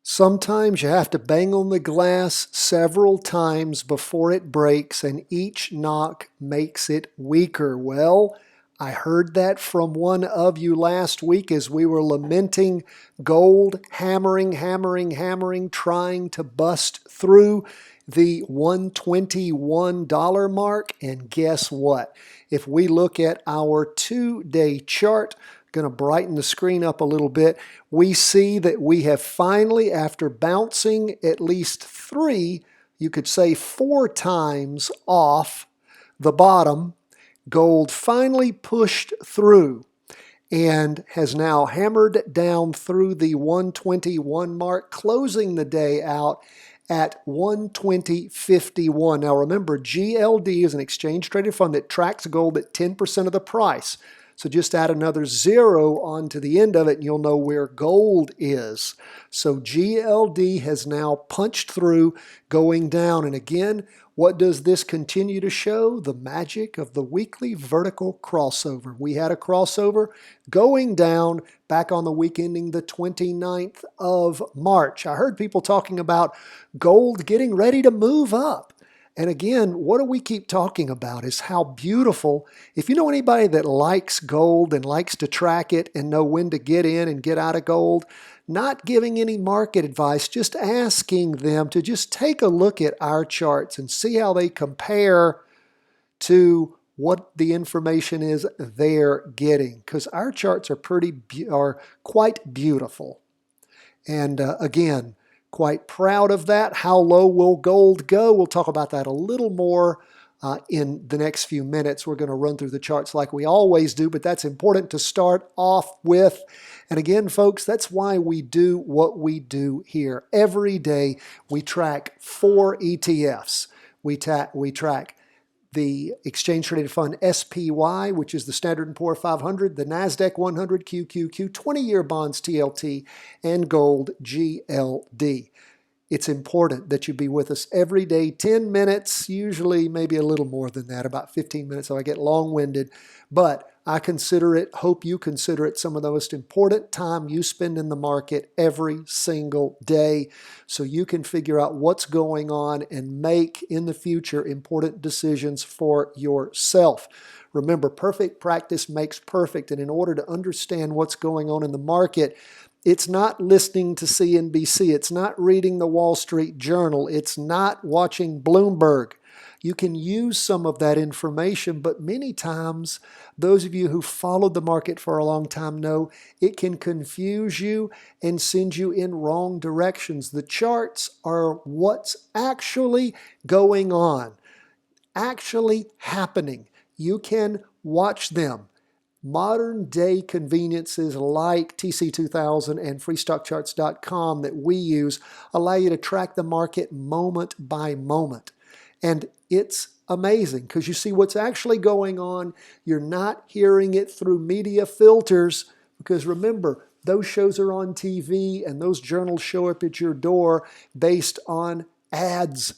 Sometimes you have to bang on the glass several times before it breaks, and each knock makes it weaker. Well, I heard that from one of you last week as we were lamenting gold hammering, trying to bust through the $121 mark. And guess what? If we look at our 2-day chart, going to brighten the screen up a little bit, we see that we have finally, after bouncing at least 3, you could say 4 times off the bottom, gold finally pushed through and has now hammered down through the 121 mark, closing the day out at 120.51. Now remember, GLD is an exchange traded fund that tracks gold at 10% of the price. So just add another 0 onto the end of it and you'll know where gold is. So GLD has now punched through, going down. And again, what does this continue to show? The magic of the weekly vertical crossover. We had a crossover going down back on the week ending the 29th of March. I heard people talking about gold getting ready to move up. And again, what do we keep talking about is how beautiful, if you know anybody that likes gold and likes to track it and know when to get in and get out of gold, not giving any market advice, just asking them to just take a look at our charts and see how they compare to what the information is they're getting. Because our charts are quite beautiful. And again, quite proud of that. How low will gold go? We'll talk about that a little more in the next few minutes. We're going to run through the charts like we always do, but that's important to start off with. And again, folks, that's why we do what we do here. Every day we track 4 ETFs. We track the exchange traded fund SPY, which is the Standard & Poor's 500, the NASDAQ 100 QQQ, 20-year bonds TLT, and gold GLD. It's important that you be with us every day, 10 minutes, usually maybe a little more than that, about 15 minutes, so I get long-winded. But I consider it, hope you consider it, some of the most important time you spend in the market every single day, so you can figure out what's going on and make in the future important decisions for yourself. Remember, perfect practice makes perfect, and in order to understand what's going on in the market, it's not listening to CNBC, it's not reading the Wall Street Journal, it's not watching Bloomberg. You can use some of that information, but many times, those of you who followed the market for a long time know it can confuse you and send you in wrong directions. The charts are what's actually going on, actually happening. You can watch them. Modern day conveniences like TC2000 and freestockcharts.com that we use allow you to track the market moment by moment. And it's amazing because you see what's actually going on. You're not hearing it through media filters because remember, those shows are on TV and those journals show up at your door based on ads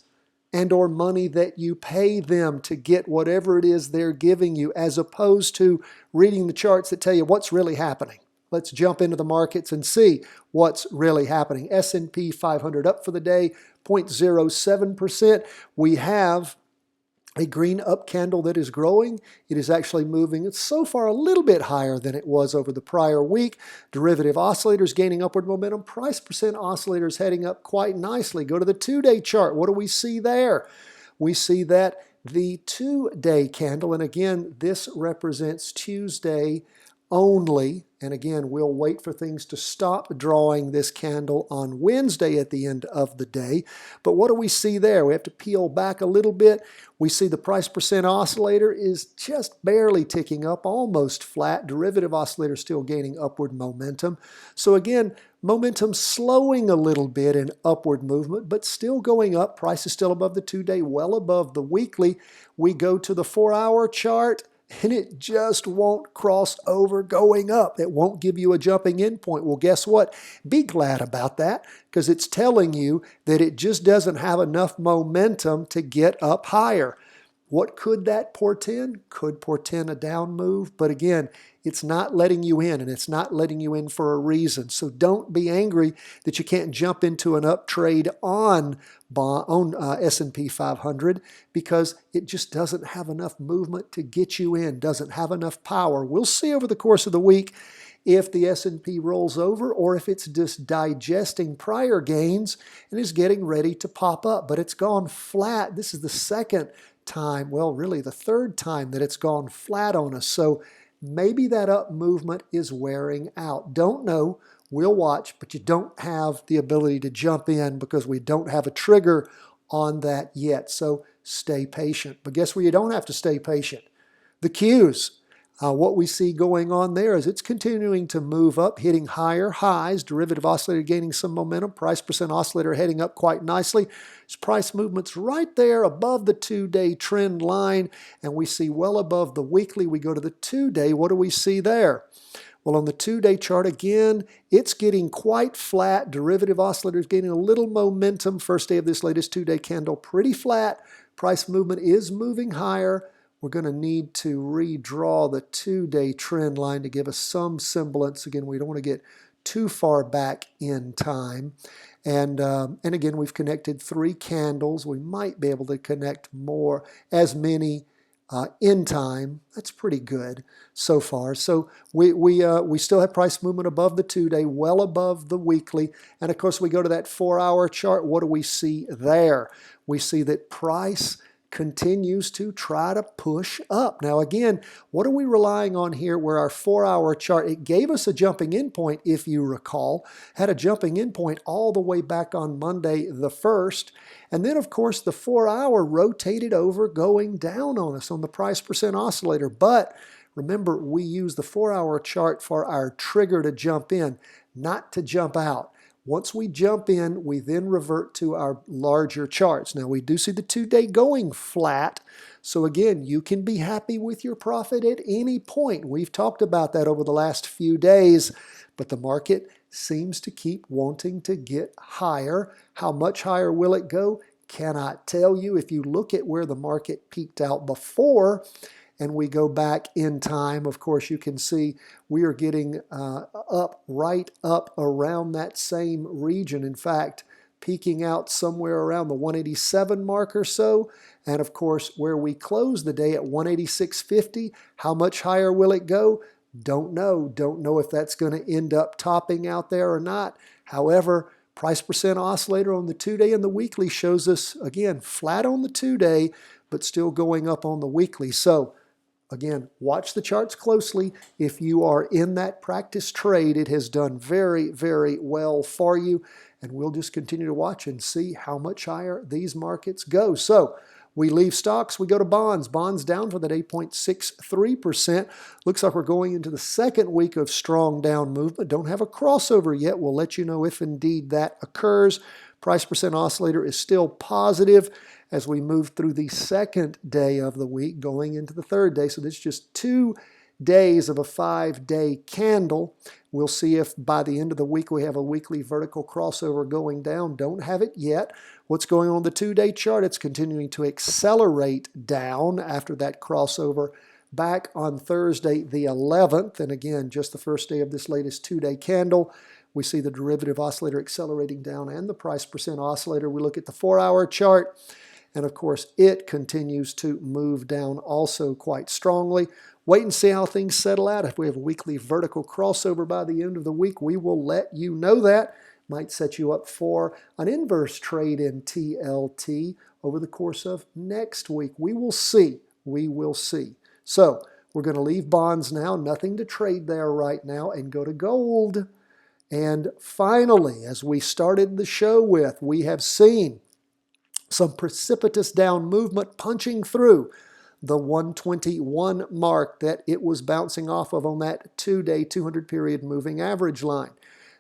and or money that you pay them to get whatever it is they're giving you, as opposed to reading the charts that tell you what's really happening. Let's jump into the markets and see what's really happening. S&P 500 up for the day, 0.07%. We have a green up candle that is growing. It is actually moving. It's so far a little bit higher than it was over the prior week. Derivative oscillators gaining upward momentum. Price percent oscillators heading up quite nicely. Go to the 2-day chart. What do we see there? We see that the 2-day candle, and again, this represents Tuesday only, and again, we'll wait for things to stop drawing this candle on Wednesday at the end of the day. But what do we see there? We have to peel back a little bit. We see the price percent oscillator is just barely ticking up, almost flat. Derivative oscillator still gaining upward momentum. So again, momentum slowing a little bit in upward movement, but still going up. Price is still above the 2-day, well above the weekly. We go to the 4-hour chart, and it just won't cross over going up. It won't give you a jumping in point. Well, guess what? Be glad about that because it's telling you that it just doesn't have enough momentum to get up higher. What could that portend? Could portend a down move, but again, it's not letting you in, and it's not letting you in for a reason. So don't be angry that you can't jump into an up trade on S&P 500 because it just doesn't have enough movement to get you in, doesn't have enough power. We'll see over the course of the week if the S&P rolls over or if it's just digesting prior gains and is getting ready to pop up. But it's gone flat. This is the second time, well, really the third time that it's gone flat on us. So maybe that up movement is wearing out. Don't know. We'll watch, but you don't have the ability to jump in because we don't have a trigger on that yet. So stay patient. But guess where you don't have to stay patient? The Qs. What we see going on there is it's continuing to move up, hitting higher highs, derivative oscillator gaining some momentum, price percent oscillator heading up quite nicely. This price movement's right there above the 2-day trend line, and we see well above the weekly. We go to the 2-day. What do we see there? Well, on the 2-day chart, again, it's getting quite flat. Derivative oscillators gaining a little momentum. First day of this latest 2-day candle, pretty flat. Price movement is moving higher. We're going to need to redraw the 2-day trend line to give us some semblance. Again, we don't want to get too far back in time. And again, we've connected 3 candles. We might be able to connect as many in time. That's pretty good so far. So we still have price movement above the 2-day, well above the weekly. And of course, we go to that 4-hour chart. What do we see there? We see that price continues to try to push up. Now again, what are we relying on here where our 4-hour chart, it gave us a jumping in point, if you recall, had a jumping in point all the way back on Monday the 1st. And then of course the 4-hour rotated over going down on us on the price percent oscillator. But remember, we use the 4-hour chart for our trigger to jump in, not to jump out. Once we jump in, we then revert to our larger charts. Now, we do see the 2-day going flat. So again, you can be happy with your profit at any point. We've talked about that over the last few days, but the market seems to keep wanting to get higher. How much higher will it go? Cannot tell you. If you look at where the market peaked out before, and we go back in time, of course, you can see we are getting right up around that same region. In fact, peaking out somewhere around the 187 mark or so. And of course, where we close the day at 186.50, how much higher will it go? Don't know. Don't know if that's going to end up topping out there or not. However, price percent oscillator on the 2-day and the weekly shows us, again, flat on the 2-day, but still going up on the weekly. So again, watch the charts closely. If you are in that practice trade, it has done very, very well for you. And we'll just continue to watch and see how much higher these markets go. So we leave stocks, we go to bonds. Bonds down for that 8.63%. Looks like we're going into the second week of strong down movement. Don't have a crossover yet. We'll let you know if indeed that occurs. Price percent oscillator is still positive as we move through the second day of the week, going into the third day. So this is just 2 days of a 5-day candle. We'll see if by the end of the week we have a weekly vertical crossover going down. Don't have it yet. What's going on the 2-day chart? It's continuing to accelerate down after that crossover back on Thursday the 11th. And again, just the first day of this latest 2-day candle. We see the derivative oscillator accelerating down and the price percent oscillator. We look at the 4-hour chart. And of course, it continues to move down also quite strongly. Wait and see how things settle out. If we have a weekly vertical crossover by the end of the week, we will let you know that. Might set you up for an inverse trade in TLT over the course of next week. We will see. We will see. So we're going to leave bonds now. Nothing to trade there right now, and go to gold. And finally, as we started the show with, we have seen some precipitous down movement punching through the 121 mark that it was bouncing off of on that 2-day, 200-period moving average line.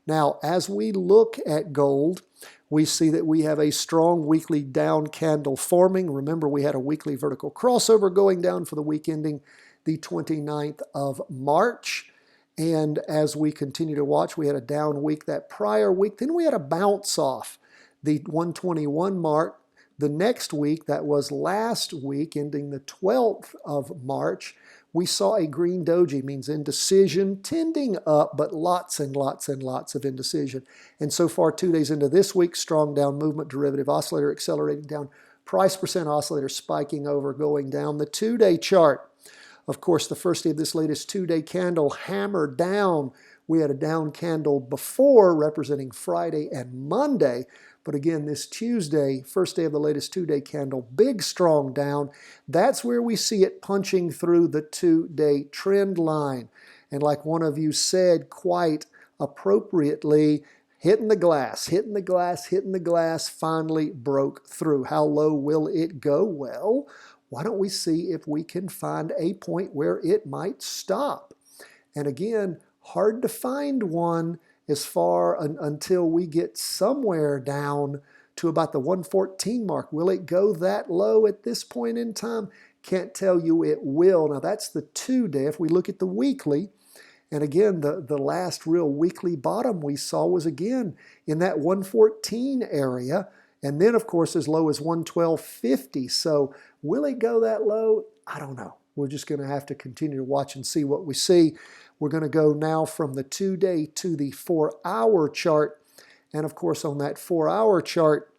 Now, as we look at gold, we see that we have a strong weekly down candle forming. Remember, we had a weekly vertical crossover going down for the week ending the 29th of March. And as we continue to watch, we had a down week that prior week. Then we had a bounce off the 121 mark, The next week, that was last week, ending the 12th of March, we saw a green doji, means indecision, tending up, but lots and lots and lots of indecision. And so far, 2 days into this week, strong down movement, derivative oscillator accelerating down, price percent oscillator spiking over, going down. The 2-day chart, of course, the first day of this latest 2-day candle hammered down. We had a down candle before representing Friday and Monday. But again, this Tuesday, first day of the latest 2-day candle, big strong down. That's where we see it punching through the 2-day trend line. And like one of you said quite appropriately, hitting the glass, hitting the glass, hitting the glass, finally broke through. How low will it go? Well, why don't we see if we can find a point where it might stop? And again, hard to find one as far until we get somewhere down to about the 114 mark. Will it go that low at this point in time? Can't tell you it will. Now that's the 2-day. If we look at the weekly, and again, the last real weekly bottom we saw was again in that 114 area. And then, of course, as low as 112.50. So will it go that low? I don't know. We're just going to have to continue to watch and see what we see. We're going to go now from the 2-day to the 4-hour chart. And of course, on that 4-hour chart,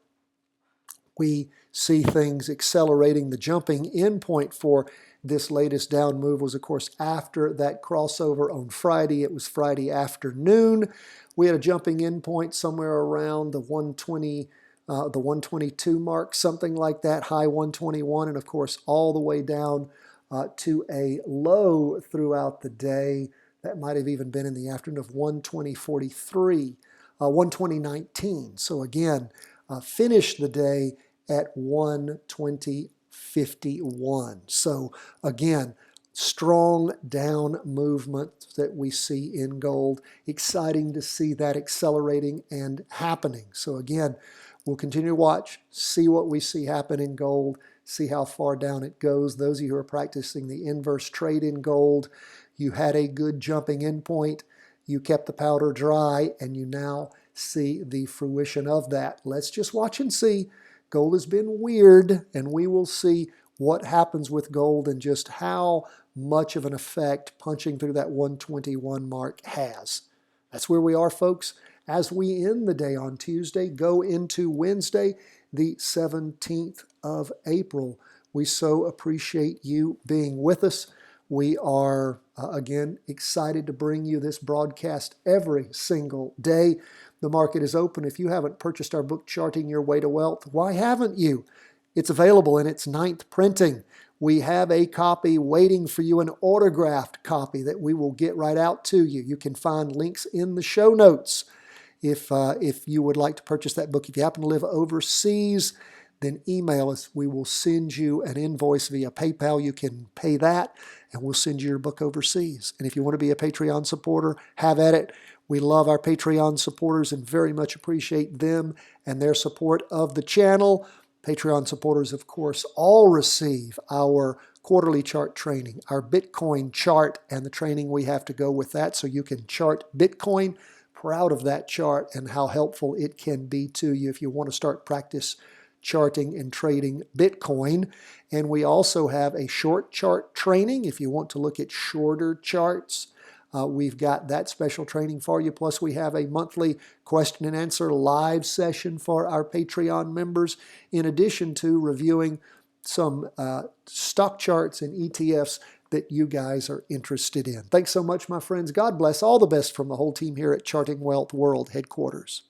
we see things accelerating. The jumping in point for this latest down move was, of course, after that crossover on Friday. It was Friday afternoon. We had a jumping in point somewhere around the 120, the 122 mark, something like that, high 121, and of course, all the way down to a low throughout the day. That might have even been in the afternoon of 120.43, 120.19. So again, finished the day at 120.51. So again, strong down movement that we see in gold. Exciting to see that accelerating and happening. So again, we'll continue to watch, see what we see happen in gold, see how far down it goes. Those of you who are practicing the inverse trade in gold, you had a good jumping in point, you kept the powder dry, and you now see the fruition of that. Let's just watch and see. Gold has been weird, and we will see what happens with gold and just how much of an effect punching through that 121 mark has. That's where we are, folks. As we end the day on Tuesday, go into Wednesday, the 17th of April. We so appreciate you being with us. We are, again, excited to bring you this broadcast every single day. The market is open. If you haven't purchased our book, Charting Your Way to Wealth, why haven't you? It's available in its 9th printing. We have a copy waiting for you, an autographed copy that we will get right out to you. You can find links in the show notes if you would like to purchase that book. If you happen to live overseas, then email us. We will send you an invoice via PayPal. You can pay that, and we'll send you your book overseas. And if you want to be a Patreon supporter, have at it. We love our Patreon supporters and very much appreciate them and their support of the channel. Patreon supporters, of course, all receive our quarterly chart training, our Bitcoin chart, and the training we have to go with that so you can chart Bitcoin. Proud of that chart and how helpful it can be to you if you want to start practice charting and trading Bitcoin. And we also have a short chart training if you want to look at shorter charts. We've got that special training for you. Plus, we have a monthly question and answer live session for our Patreon members, in addition to reviewing some stock charts and ETFs that you guys are interested in. Thanks so much, my friends. God bless. All the best from the whole team here at Charting Wealth World Headquarters.